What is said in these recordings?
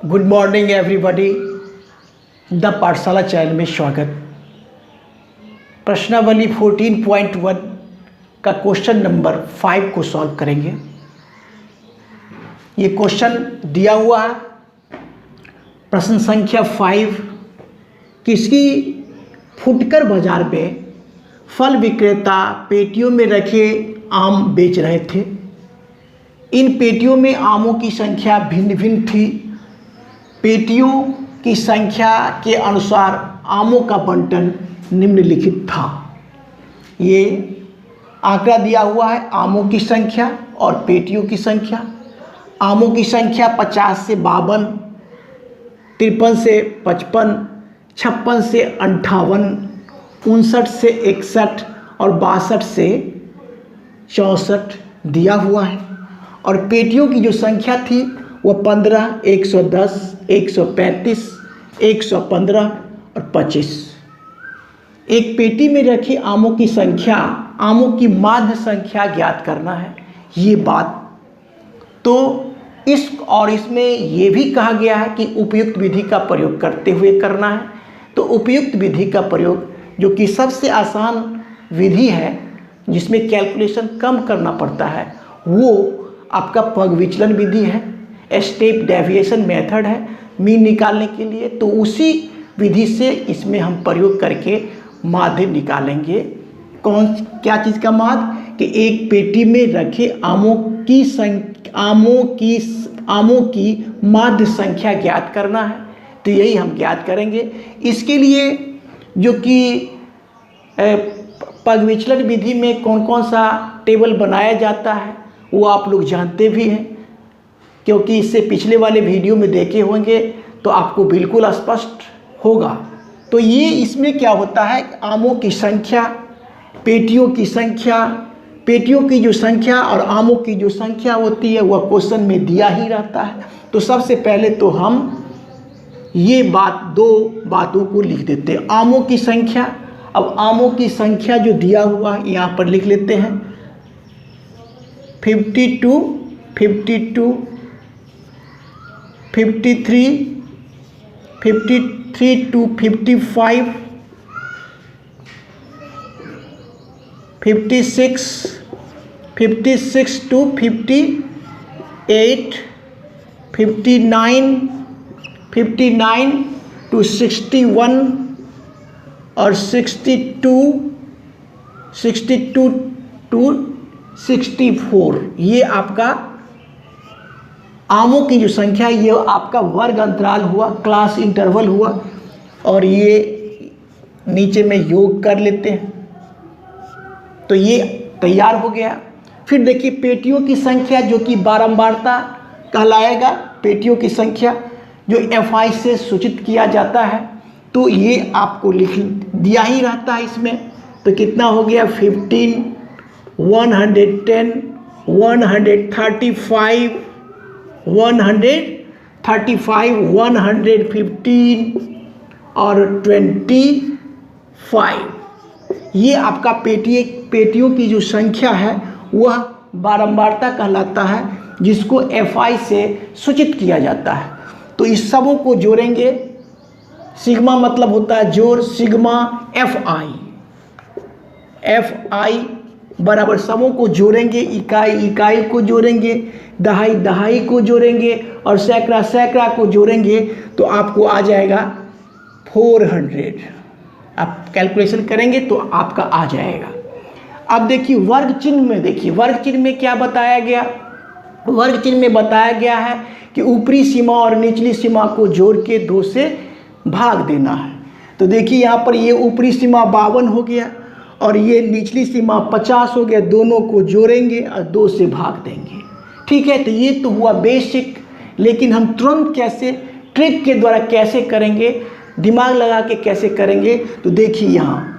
Good morning everybody. The पाठशाला channel में स्वागत। प्रश्नावली 14.1 का क्वेश्चन नंबर 5 को सॉल्व करेंगे। ये क्वेश्चन दिया हुआ है, प्रश्न संख्या 5। किसी फुटकर बाजार में फल विक्रेता पेटियों में रखे आम बेच रहे थे। इन पेटियों में आमों की संख्या भिन्न भिन्न थी। पेटियों की संख्या के अनुसार आमों का बंटन निम्नलिखित था। ये आंकड़ा दिया हुआ है, आमों की संख्या और पेटियों की संख्या। आमों की संख्या 50 से 52, 53 से 55, 56 से 58, 59 से 61 और 62 से 64 दिया हुआ है। और पेटियों की जो संख्या थी वो 15, 110, 135, 115 और 25। एक पेटी में रखी आमों की संख्या, आमों की माध्य संख्या ज्ञात करना है। ये बात तो इसमें ये भी कहा गया है कि उपयुक्त विधि का प्रयोग करते हुए करना है। तो उपयुक्त विधि का प्रयोग जो कि सबसे आसान विधि है, जिसमें कैलकुलेशन कम करना पड़ता है, वो आपका पग विचलन विधि है, स्टेप डेविएशन मेथड है मीन निकालने के लिए। तो उसी विधि से इसमें हम प्रयोग करके माध्य निकालेंगे। क्या चीज़ का माध्य? कि एक पेटी में रखे आमों की माध्य संख्या ज्ञात करना है। तो यही हम ज्ञात करेंगे। इसके लिए जो कि पग विचलन विधि में कौन कौन सा टेबल बनाया जाता है वो आप लोग जानते भी हैं, क्योंकि इससे पिछले वाले वीडियो में देखे होंगे, तो आपको बिल्कुल स्पष्ट होगा। तो ये इसमें क्या होता है, आमों की संख्या, पेटियों की संख्या, पेटियों की जो संख्या और आमों की जो संख्या होती है वह क्वेश्चन में दिया ही रहता है। तो सबसे पहले तो हम ये दो बातों को लिख देते हैं। आमों की संख्या, अब आमों की संख्या जो दिया हुआ है यहाँ पर लिख लेते हैं। 52, 53, 53 to 55, 56 to 58, 59 to 61 और 62 to 64। ये आपका आमों की जो संख्या, ये आपका वर्ग अंतराल हुआ, क्लास इंटरवल हुआ। और ये नीचे में योग कर लेते हैं, तो ये तैयार हो गया। फिर देखिए पेटियों की संख्या जो कि बारंबारता कहलाएगा। पेटियों की संख्या जो FI से सूचित किया जाता है, तो ये आपको लिख दिया ही रहता है इसमें। तो कितना हो गया? 15, 110, 135, 135, 115 और 25। ये आपका पेटियों की जो संख्या है वह बारंबारता कहलाता है, जिसको FI से सूचित किया जाता है। तो इस सबों को जोड़ेंगे। सिग्मा मतलब होता है जोड़, सिग्मा FI बराबर सबों को जोड़ेंगे, इकाई को जोड़ेंगे, दहाई को जोड़ेंगे और सैकड़ा को जोड़ेंगे, तो आपको आ जाएगा 400। आप कैलकुलेशन करेंगे तो आपका आ जाएगा। अब देखिए वर्ग चिन्ह में, देखिए वर्ग चिन्ह में क्या बताया गया। वर्ग चिन्ह में बताया गया है कि ऊपरी सीमा और निचली सीमा को जोड़ के 2 से भाग देना है। तो देखिए यहाँ पर ये ऊपरी सीमा 52 हो गया और ये निचली सीमा 50 हो गया। दोनों को जोड़ेंगे और 2 से भाग देंगे। ठीक है, तो ये तो हुआ बेसिक। लेकिन हम तुरंत कैसे, ट्रिक के द्वारा कैसे करेंगे, दिमाग लगा के कैसे करेंगे, तो देखिए यहाँ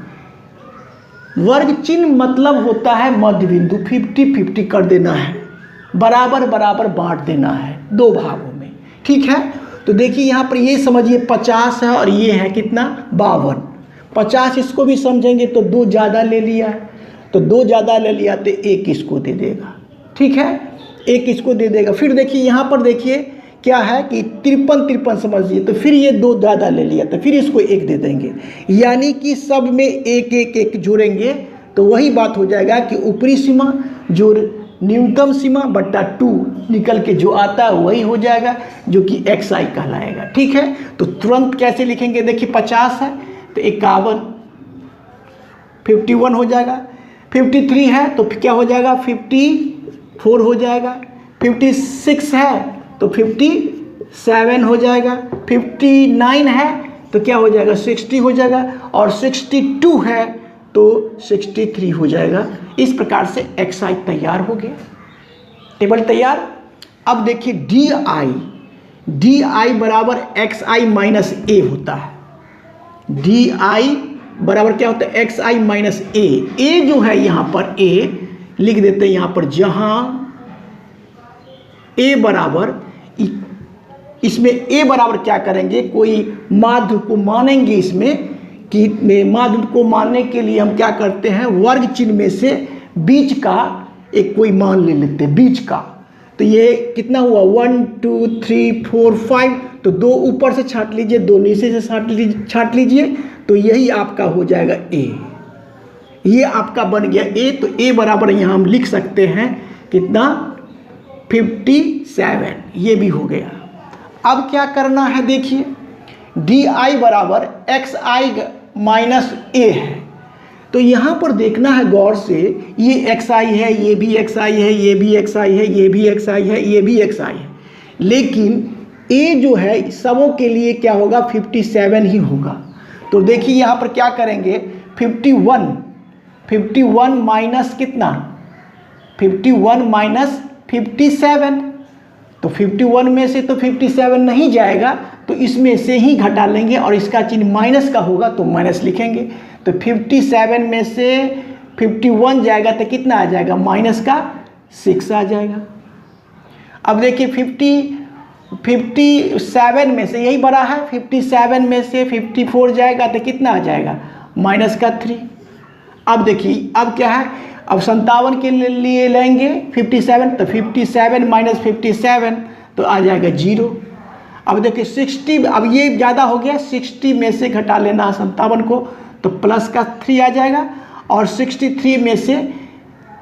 वर्ग चिन्ह मतलब होता है मध्य बिंदु। 50-50 कर देना है, बराबर बराबर बांट देना है 2 भागों में। ठीक है, तो देखिए यहाँ पर ये समझिए 50 है और ये है कितना? 52। 50 इसको भी समझेंगे तो 2 ज़्यादा ले लिया है, तो 2 ज़्यादा ले लिया तो 1 इसको दे देगा। ठीक है, 1 इसको दे देगा। फिर देखिए यहाँ पर देखिए क्या है कि 53 समझिए, तो फिर ये 2 ज़्यादा ले लिया तो फिर इसको 1 दे देंगे, यानी कि सब में 1 जोड़ेंगे तो वही बात हो जाएगा कि ऊपरी सीमा जो न्यूनतम सीमा बट्टा 2 निकल के जो आता है वही हो जाएगा, जो कि XI कहलाएगा। ठीक है, तो तुरंत कैसे लिखेंगे, देखिए 50 है तो 51, 51 हो जाएगा, 53 है तो क्या हो जाएगा 54 हो जाएगा, 56 है तो 57 हो जाएगा, 59 है तो क्या हो जाएगा 60 हो जाएगा, और 62 है तो 63 हो जाएगा। इस प्रकार से XI तैयार हो गया, टेबल तैयार। अब देखिए DI बराबर XI माइनस A होता है। DI बराबर क्या होता है XI माइनस A। A जो है यहाँ पर A लिख देते हैं यहाँ पर, जहाँ A बराबर, इसमें A बराबर क्या करेंगे, कोई माध्य को मानेंगे इसमें, कि माध्य को मानने के लिए हम क्या करते हैं, वर्ग चिन्ह में से बीच का एक कोई मान ले लेते हैं, बीच का। तो ये कितना हुआ 1 2 3 4 5, तो 2 ऊपर से छांट लीजिए, 2 नीचे से छांट लीजिए, तो यही आपका हो जाएगा A। ये आपका बन गया A। तो A बराबर यहाँ हम लिख सकते हैं कितना 57, ये भी हो गया। अब क्या करना है, देखिए DI बराबर XI माइनस A है, तो यहाँ पर देखना है गौर से, ये XI है, ये भी XI है, ये भी XI है, ये भी XI है, ये भी XI है, लेकिन A जो है सबों के लिए क्या होगा 57 ही होगा। तो देखिए यहाँ पर क्या करेंगे 51 माइनस कितना 51 माइनस 57, तो 51 में से तो 57 नहीं जाएगा, तो इसमें से ही घटा लेंगे और इसका चिन्ह माइनस का होगा तो माइनस लिखेंगे। तो 57 में से 51 जाएगा तो कितना आ जाएगा, माइनस का 6 आ जाएगा। अब देखिए 57 में से यही बड़ा है, 57 में से 54 जाएगा तो कितना आ जाएगा, माइनस का 3। अब देखिए अब क्या है, अब 57 के लिए लेंगे 57, तो 57 माइनस 57 तो आ जाएगा 0। अब देखिए 60, अब ये ज़्यादा हो गया, 60 में से घटा लेना है 57 को, तो प्लस का 3 आ जाएगा, और 63 में से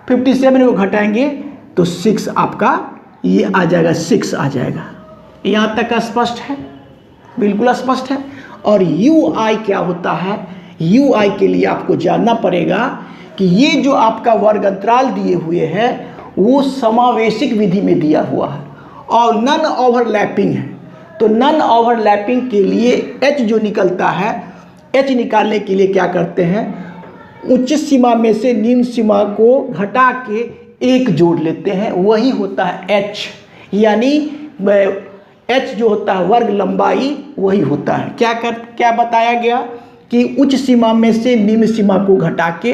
57 को घटाएंगे तो 6 आपका ये आ जाएगा, 6 आ जाएगा। यहाँ तक स्पष्ट है, बिल्कुल स्पष्ट है। और UI क्या होता है, UI के लिए आपको जानना पड़ेगा कि ये जो आपका वर्ग अंतराल दिए हुए हैं वो समावेशिक विधि में दिया हुआ है और नन ओवरलैपिंग है। तो नन ओवरलैपिंग के लिए H जो निकलता है, H निकालने के लिए क्या करते हैं, उच्च सीमा में से निम्न सीमा को घटा के 1 जोड़ लेते हैं, वही होता है H। यानी H जो होता है वर्ग लंबाई वही होता है। क्या बताया गया कि उच्च सीमा में से निम्न सीमा को घटा के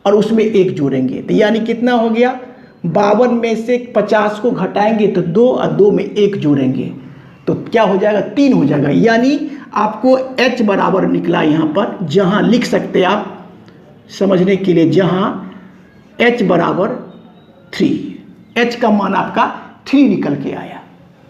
और उसमें 1 जोड़ेंगे, तो यानी कितना हो गया 52 में से 50 को घटाएंगे तो 2 और 2 में 1 जोड़ेंगे तो क्या हो जाएगा 3 हो जाएगा। यानी आपको H बराबर निकला यहाँ पर, जहाँ लिख सकते हैं आप समझने के लिए, जहाँ H बराबर 3, H का मान आपका 3 निकल के आया।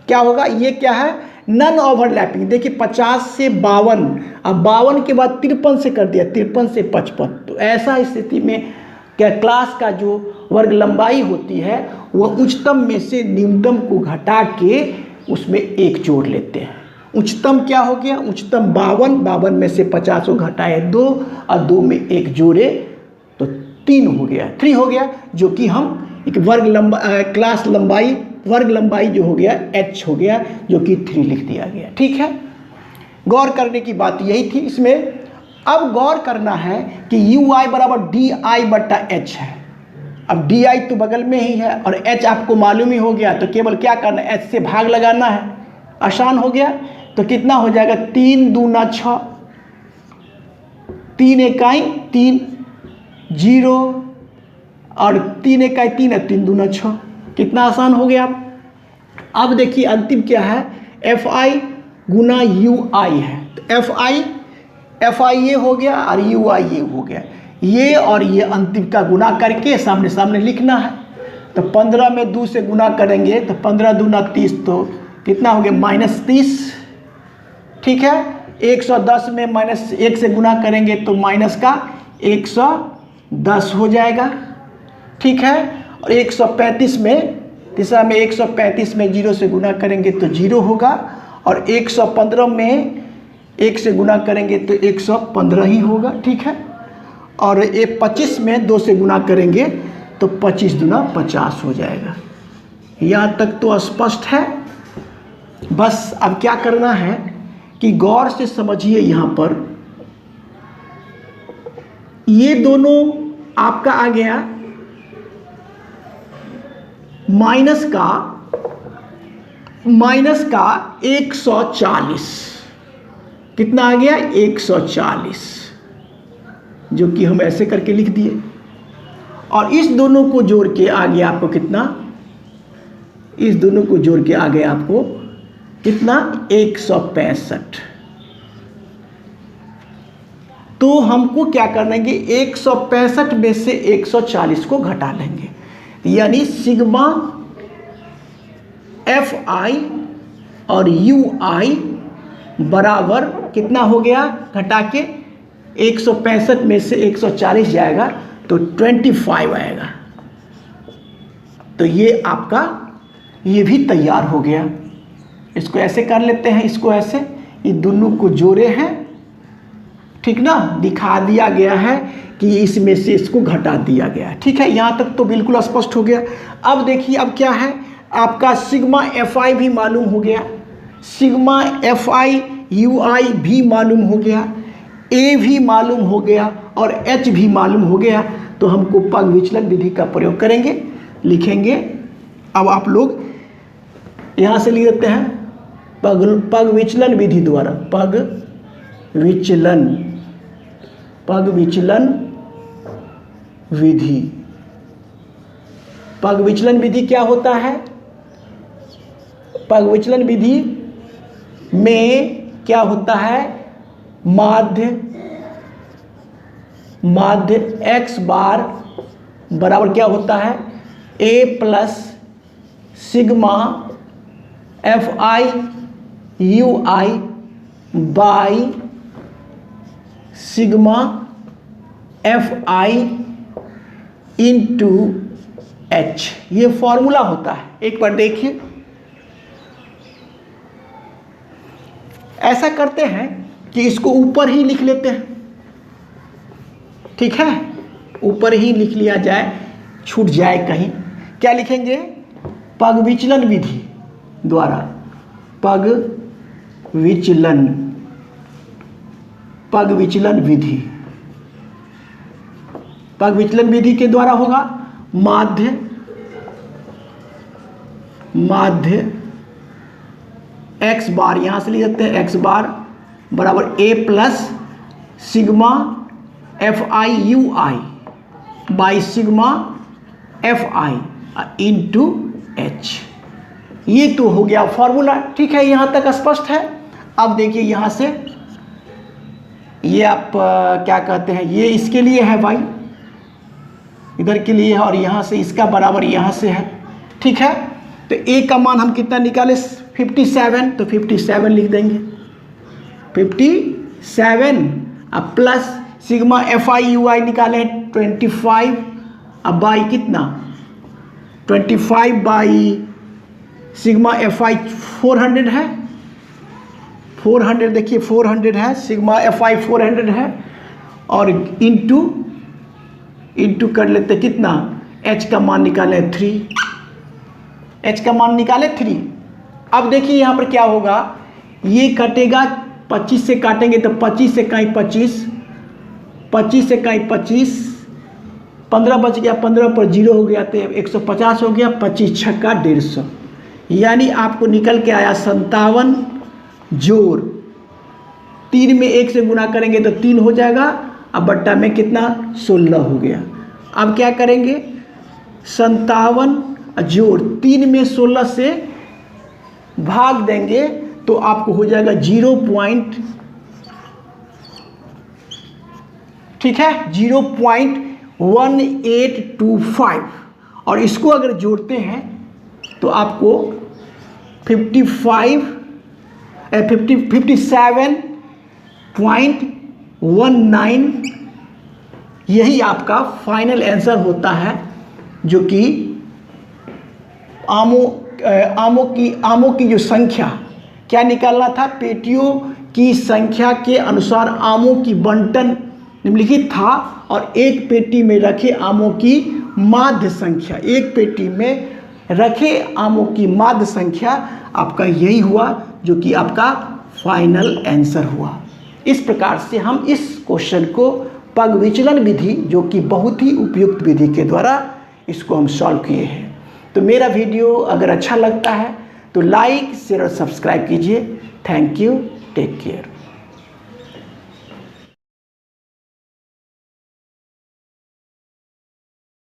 क्या होगा, ये क्या है नन ओवरलैपिंग। देखिए 50 से 52, अब 52 के बाद 53 से कर दिया, 53 से 55, तो ऐसा स्थिति में क्या क्लास का जो वर्ग लंबाई होती है वह उच्चतम में से निम्नतम को घटा के उसमें 1 जोड़ लेते हैं। उच्चतम क्या हो गया, उच्चतम 52 में से 50 को घटाए 2 और 2 में 1 जोड़े तो 3 हो गया, 3 हो गया, जो कि हम एक क्लास लंबाई वर्ग लंबाई जो हो गया H हो गया, जो कि 3 लिख दिया गया। ठीक है, गौर करने की बात यही थी इसमें। अब गौर करना है कि UI बराबर DI बट्टा H है। अब DI तो बगल में ही है और H आपको मालूम ही हो गया, तो केवल क्या करना है, H से भाग लगाना है, आसान हो गया। तो कितना हो जाएगा 3 दूना 6, 3 इकाई 3 0 और 3 इकाई 3 है, 3 दूना 6, कितना आसान हो गया। अब देखिए अंतिम क्या है, FI गुना UI है, तो FI ये हो गया और UI ये हो गया, ये और ये अंतिम का गुना करके सामने सामने लिखना है। तो 15 में 2 से गुना करेंगे तो 15 दूना 30, तो कितना हो गया -30, ठीक है। 110 में -1 से गुना करेंगे तो माइनस का 110 हो जाएगा, ठीक है। और 135 में, तीसरा में 135 में 0 से गुना करेंगे तो 0 होगा, और 115 में 1 से गुना करेंगे तो 115 ही होगा, ठीक है। और ये 25 में 2 से गुना करेंगे तो 25 दूना 50 हो जाएगा। यहाँ तक तो स्पष्ट है। बस अब क्या करना है कि गौर से समझिए, यहाँ पर ये दोनों आपका आ गया माइनस का 140, कितना आ गया 140, जो कि हम ऐसे करके लिख दिए। और इस दोनों को जोड़ के आ गया आपको कितना, इस दोनों को जोड़ के आ गया आपको कितना 165। तो हमको क्या करना है कि 165 में से 140 को घटा लेंगे, यानी सिग्मा Fi और Ui बराबर कितना हो गया, घटा के 165 में से 140 जाएगा तो 25 आएगा। तो ये आपका ये भी तैयार हो गया। इसको ऐसे कर लेते हैं, इसको ऐसे, ये दोनों को जोड़े हैं, ठीक ना, दिखा दिया गया है कि इसमें से इसको घटा दिया गया है, ठीक है। यहाँ तक तो बिल्कुल स्पष्ट हो गया। अब देखिए अब क्या है, आपका सिग्मा Fi भी मालूम हो गया, सिग्मा Fi Ui भी मालूम हो गया, A भी मालूम हो गया और H भी मालूम हो गया। तो हमको पग विचलन विधि का प्रयोग करेंगे, लिखेंगे। अब आप लोग यहाँ से लिख देते हैं पग विचलन विधि द्वारा, पग विचलन विधि। पग विचलन विधि क्या होता है, पग विचलन विधि में क्या होता है, माध्य x बार बराबर क्या होता है, a plus sigma Fi Ui by sigma Fi into H, ये फॉर्मूला होता है। एक बार देखिए, ऐसा करते हैं कि इसको ऊपर ही लिख लेते हैं, ठीक है, ऊपर ही लिख लिया जाए, छूट जाए कहीं। क्या लिखेंगे, पग विचलन विधि द्वारा, पग विचलन विधि, पग विचलन विधि के द्वारा होगा माध्य x बार, यहाँ से ले जाते हैं x बार बराबर a plus sigma Fi Ui by sigma Fi into H। ये तो हो गया फॉर्मूला, ठीक है, यहाँ तक स्पष्ट है। अब देखिए यहाँ से ये आप क्या कहते हैं, ये इसके लिए है भाई, इधर के लिए है, और यहाँ से इसका बराबर यहाँ से है, ठीक है। तो a का मान हम कितना निकाले, 57, तो 57 लिख देंगे, 57। अब प्लस सिग्मा Fi Ui निकाले 25, अब बाई कितना 25 बाई सिग्मा Fi 400 है, 400 देखिए 400 है, सिग्मा Fi 400 है, और इंटू कर लेते कितना, H का मान निकाले 3, H का मान निकाले 3। अब देखिए यहाँ पर क्या होगा, ये कटेगा 25 से काटेंगे तो 25 से कहीं 25, 25 से कहीं 25, 15 बच गया, 15 पर 0 हो गया तो 150 हो गया, 25 छक्का 150, यानी आपको निकल के आया 57 जोड़ 3 में 1 से गुना करेंगे तो 3 हो जाएगा, अब बट्टा में कितना 16 हो गया। अब क्या करेंगे, 57 जोड़ 3 में 16 से भाग देंगे तो आपको हो जाएगा 0. ठीक है, 0.1825, और इसको अगर जोड़ते हैं तो आपको 57.19 यही आपका फाइनल आंसर होता है, जो कि आमों की जो संख्या क्या निकालना था, पेटियों की संख्या के अनुसार आमों की बंटन निम्नलिखित था, और एक पेटी में रखे आमों की माध्य संख्या, एक पेटी में रखे आमों की माध्य संख्या आपका यही हुआ, जो कि आपका फाइनल आंसर हुआ। इस प्रकार से हम इस क्वेश्चन को पग विचलन विधि, जो कि बहुत ही उपयुक्त विधि के द्वारा इसको हम सॉल्व किए हैं। तो मेरा वीडियो अगर अच्छा लगता है तो लाइक, शेयर और सब्सक्राइब कीजिए। Thank you, take care.